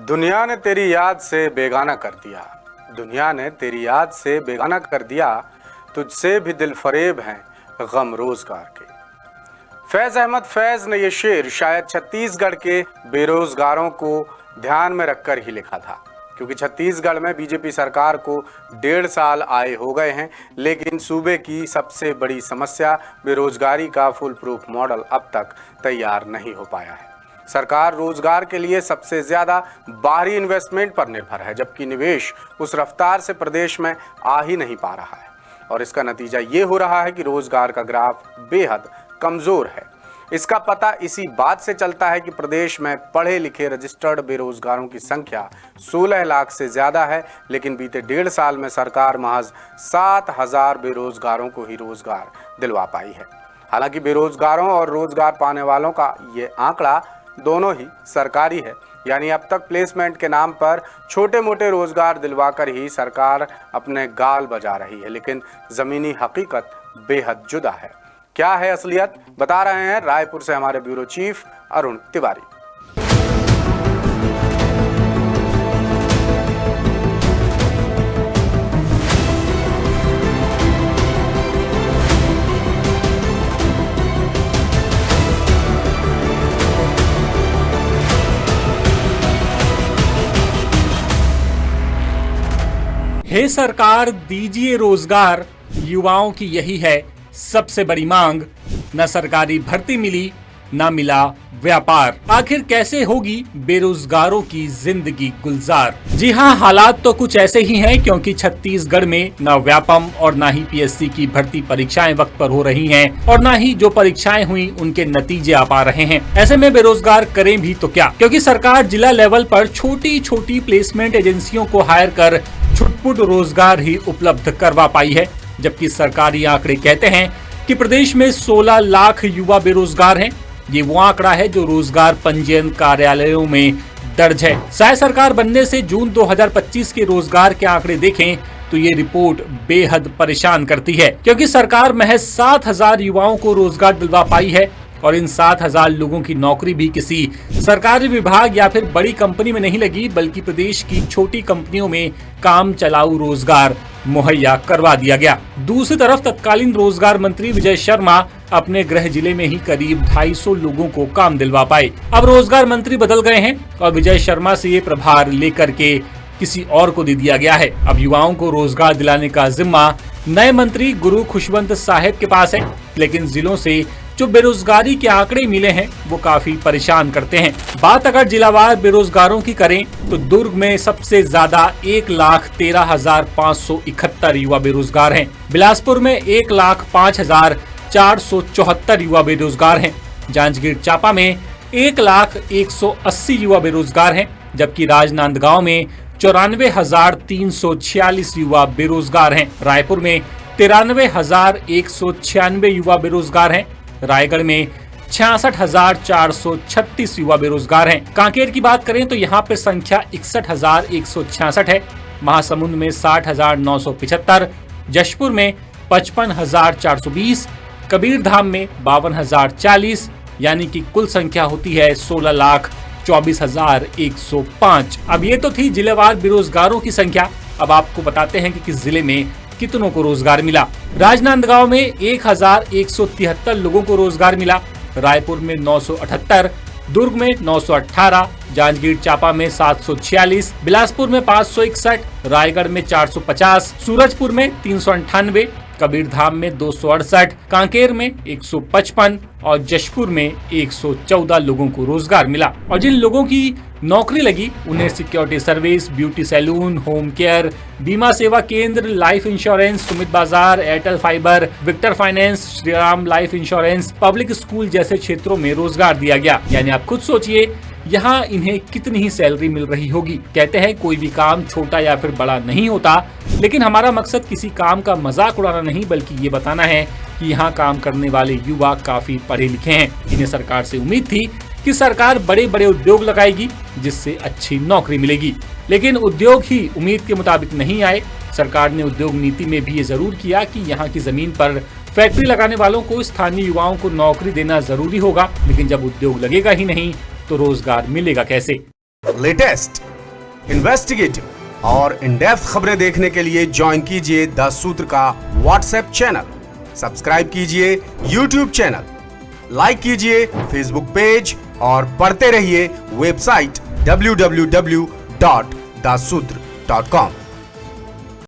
दुनिया ने तेरी याद से बेगाना कर दिया, दुनिया ने तेरी याद से बेगाना कर दिया, तुझसे भी दिल फरेब हैं गम रोजगार के। फैज अहमद फैज ने यह शेर शायद छत्तीसगढ़ के बेरोजगारों को ध्यान में रखकर ही लिखा था, क्योंकि छत्तीसगढ़ में बीजेपी सरकार को 1.5 साल आए हो गए हैं, लेकिन सूबे की सबसे बड़ी समस्या बेरोजगारी का फुल प्रूफ मॉडल अब तक तैयार नहीं हो पाया है। सरकार रोजगार के लिए सबसे ज्यादा बाहरी इन्वेस्टमेंट पर निर्भर है, जबकि निवेश उस रफ्तार से प्रदेश में आ ही नहीं पा रहा है और इसका नतीजा ये हो रहा है कि रोजगार का ग्राफ बेहद कमजोर है। इसका पता इसी बात से चलता है कि प्रदेश में पढ़े लिखे रजिस्टर्ड बेरोजगारों की संख्या 16 लाख से ज्यादा है, लेकिन बीते 1.5 साल में सरकार महज 7,000 बेरोजगारों को ही रोजगार दिलवा पाई है। हालांकि बेरोजगारों और रोजगार पाने वालों का ये आंकड़ा दोनों ही सरकारी है, यानी अब तक प्लेसमेंट के नाम पर छोटे मोटे रोजगार दिलवाकर ही सरकार अपने गाल बजा रही है, लेकिन जमीनी हकीकत बेहद जुदा है। क्या है असलियत, बता रहे हैं रायपुर से हमारे ब्यूरो चीफ अरुण तिवारी। हे सरकार दीजिए रोजगार, युवाओं की यही है सबसे बड़ी मांग। न सरकारी भर्ती मिली, न मिला व्यापार। आखिर कैसे होगी बेरोजगारों की जिंदगी गुलजार? जी हाँ, हालात तो कुछ ऐसे ही हैं, क्योंकि छत्तीसगढ़ में न व्यापम और न ही पीएससी की भर्ती परीक्षाएं वक्त पर हो रही हैं और न ही जो परीक्षाएं हुई उनके नतीजे आ पा रहे हैं। ऐसे में बेरोजगार करें भी तो क्या, क्योंकि सरकार जिला लेवल पर छोटी छोटी प्लेसमेंट एजेंसियों को हायर कर छुटपुट रोजगार ही उपलब्ध करवा पाई है, जबकि सरकारी आंकड़े कहते हैं कि प्रदेश में 16 लाख युवा बेरोजगार हैं। ये वो आंकड़ा है जो रोजगार पंजीयन कार्यालयों में दर्ज है। शायद सरकार बनने से जून 2025 के रोजगार के आंकड़े देखें तो ये रिपोर्ट बेहद परेशान करती है, क्योंकि सरकार महज 7,000 युवाओं को रोजगार दिलवा पाई है और इन 7,000 लोगों की नौकरी भी किसी सरकारी विभाग या फिर बड़ी कंपनी में नहीं लगी, बल्कि प्रदेश की छोटी कंपनियों में काम चलाऊ रोजगार मुहैया करवा दिया गया। दूसरी तरफ तत्कालीन रोजगार मंत्री विजय शर्मा अपने गृह जिले में ही करीब 250 लोगों को काम दिलवा पाए। अब रोजगार मंत्री बदल गए हैं और विजय शर्मा से ये प्रभार लेकर के किसी और को दे दिया गया है। अब युवाओं को रोजगार दिलाने का जिम्मा नए मंत्री गुरु खुशवंत साहेब के पास है, लेकिन जिलों से जो बेरोजगारी के आंकड़े मिले हैं वो काफी परेशान करते हैं। बात अगर जिलावार बेरोजगारों की करें तो दुर्ग में सबसे ज्यादा 1,13,571 युवा बेरोजगार हैं। बिलासपुर में 1,05,474 युवा बेरोजगार हैं। जांजगीर चांपा में 1,01,80 युवा बेरोजगार हैं, जबकि राजनांदगांव में 94,346 युवा बेरोजगार हैं। रायपुर में 93,196 युवा बेरोजगार हैं। रायगढ़ में 66,436 युवा बेरोजगार हैं। कांकेर की बात करें तो यहाँ पे संख्या 61,166 है। महासमुंद में 60,975, जशपुर में 55,420, कबीरधाम में 52,040, यानी कि कुल संख्या होती है 16,24,105। अब ये तो थी जिलेवार बेरोजगारों की संख्या। अब आपको बताते हैं कि किस जिले में कितनों को रोजगार मिला। राजनांदगांव में 1,173 लोगों को रोजगार मिला, रायपुर में 978, दुर्ग में 918, जांजगीर चांपा में 746, बिलासपुर में 561, रायगढ़ में 450, सूरजपुर में 398, कबीरधाम में 268, कांकेर में 155 और जशपुर में 114 लोगों को रोजगार मिला। और जिन लोगों की नौकरी लगी उन्हें security service, beauty salon, home care, बीमा सेवा केंद्र, life insurance, Sumit Bazaar, Airtel fibre, Victor Finance, Shriram life insurance, public school जैसे क्षेत्रों में रोजगार दिया गया। यानी आप खुद सोचिए यहाँ इन्हें कितनी ही सैलरी मिल रही होगी। कहते हैं कोई भी काम छोटा या फिर बड़ा नहीं होता, लेकिन हमारा मकसद किसी काम का मजाक उड़ाना नहीं, बल्कि ये बताना है कि यहाँ काम करने वाले युवा काफी पढ़े लिखे हैं। इन्हें सरकार से उम्मीद थी कि सरकार बड़े बड़े उद्योग लगाएगी जिससे अच्छी नौकरी मिलेगी, लेकिन उद्योग ही उम्मीद के मुताबिक नहीं आए। सरकार ने उद्योग नीति में भी ये जरूर किया कि यहाँ की जमीन पर फैक्ट्री लगाने वालों को स्थानीय युवाओं को नौकरी देना जरूरी होगा, लेकिन जब उद्योग लगेगा ही नहीं तो रोजगार मिलेगा कैसे? लेटेस्ट, इन्वेस्टिगेटिव और इन डेप्थ खबरें देखने के लिए ज्वाइन कीजिए द सूत्र का व्हाट्सएप चैनल, सब्सक्राइब कीजिए यूट्यूब चैनल, लाइक कीजिए फेसबुक पेज और पढ़ते रहिए वेबसाइट www.dasudr.com।